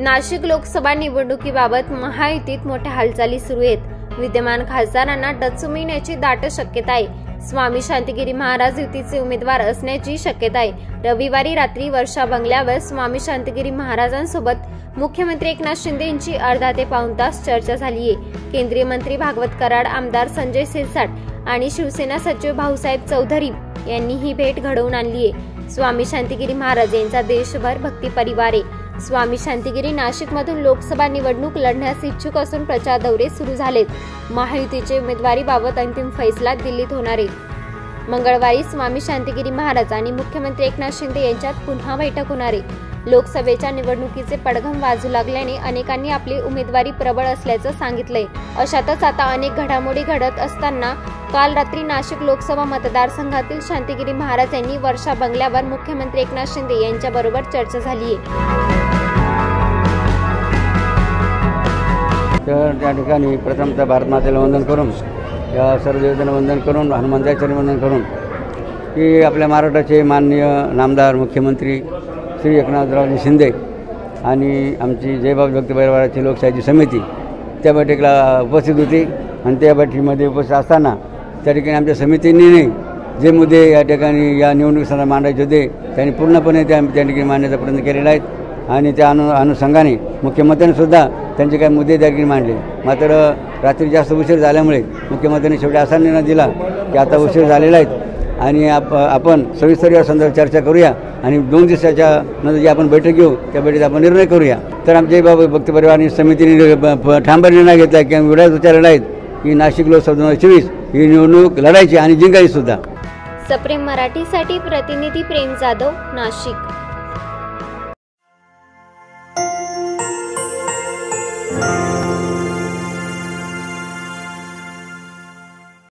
नाशिक लोकसभा निवडणुकीबाबत महायुतीत मोठ्या हालचाली सुरू आहेत। विद्यमान खासदारांना डच्चू मिळण्याची दाट शक्यता आहे। स्वामी शांतिगिरी महाराज युतीचे उमेदवार असण्याची शक्यता आहे। रविवारी रात्री वर्षा बंगल्यावर स्वामी शांतिगिरी महाराजांसोबत मुख्यमंत्री एकनाथ शिंदे यांची अर्धा ते पाऊण तास चर्चा झाली आहे। केंद्रीय मंत्री भागवत कराड, आमदार संजय सिरसाट आणि शिवसेना सचिव भाऊसाहेब चौधरी यांनी ही भेट घडवून आणली आहे। स्वामी शांतिगिरी महाराज यांचा देशभर भक्ती परिवार आहे। स्वामी शांतिगिरी नाशिकमधून लोकसभा निवडणूक लढण्यास इच्छुक असून प्रचार दौरे सुरू झालेत। महायुतीचे उमेदवारीबाबत अंतिम फैसला दिल्लीत होणार आहे। मंगळवारी स्वामी शांतिगिरी महाराज आणि मुख्यमंत्री एकनाथ शिंदे यांच्यात पुन्हा बैठक होणार आहे। लोकसभेच्या निवडणुकीचे पडघम वाजू लागल्याने अनेकांनी आपली उमेदवारी प्रबळ असल्याचं सांगितलंय। अशातच आता अनेक घडामोडी घडत असताना काल रात्री नाशिक लोकसभा मतदारसंघातील शांतिगिरी महाराज यांनी वर्षा बंगल्यावर मुख्यमंत्री एकनाथ शिंदे यांच्याबरोबर चर्चा झाली आहे। तर त्या ठिकाणी प्रथमतः भारत मातेला वंदन करून, या सर्व देवतांना वंदन करून, हनुमंताचे वंदन करून की आपल्या महाराष्ट्राचे माननीय नामदार मुख्यमंत्री श्री एकनाथरावजी शिंदे आणि आमची जयबाब भक्ती परिवाराची लोकशाहीची समिती त्या बैठकीला उपस्थित होती। आणि त्या बैठकीमध्ये उपस्थित असताना त्या ठिकाणी आमच्या समितीने जे मुद्दे या ठिकाणी या निवडणुकीसाठी मांडायचे होते त्यांनी पूर्णपणे त्या ठिकाणी मांडण्याचा प्रयत्न केलेला आहे। आणि त्या अनुषंगाने मुख्यमंत्र्यांनी सुद्धा त्यांचे काही मुद्दे त्या ठिकाणी मांडले। मात्र रात्री जास्त उशीर झाल्यामुळे मुख्यमंत्र्यांनी शेवटी असा निर्णय दिला की आता उशीर झालेला आहे आणि आपण सविस्तर या संदर्भात चर्चा करूया आणि 2 दिवसाच्या नंतर जी आपण बैठक घेऊ त्या बैठकीत आपण निर्णय करूया। तर आमच्या बाबा भक्ती परिवार समितीने ठामपणे निर्णय घेतला की आम्ही एवढ्याच विचार लढाईत की नाशिक लोकसभा 2024 ही निवडणूक लढायची आणि जिंकायची सुद्धा। सप्रेम मराठीसाठी प्रतिनिधी प्रेम जाधव, नाशिक।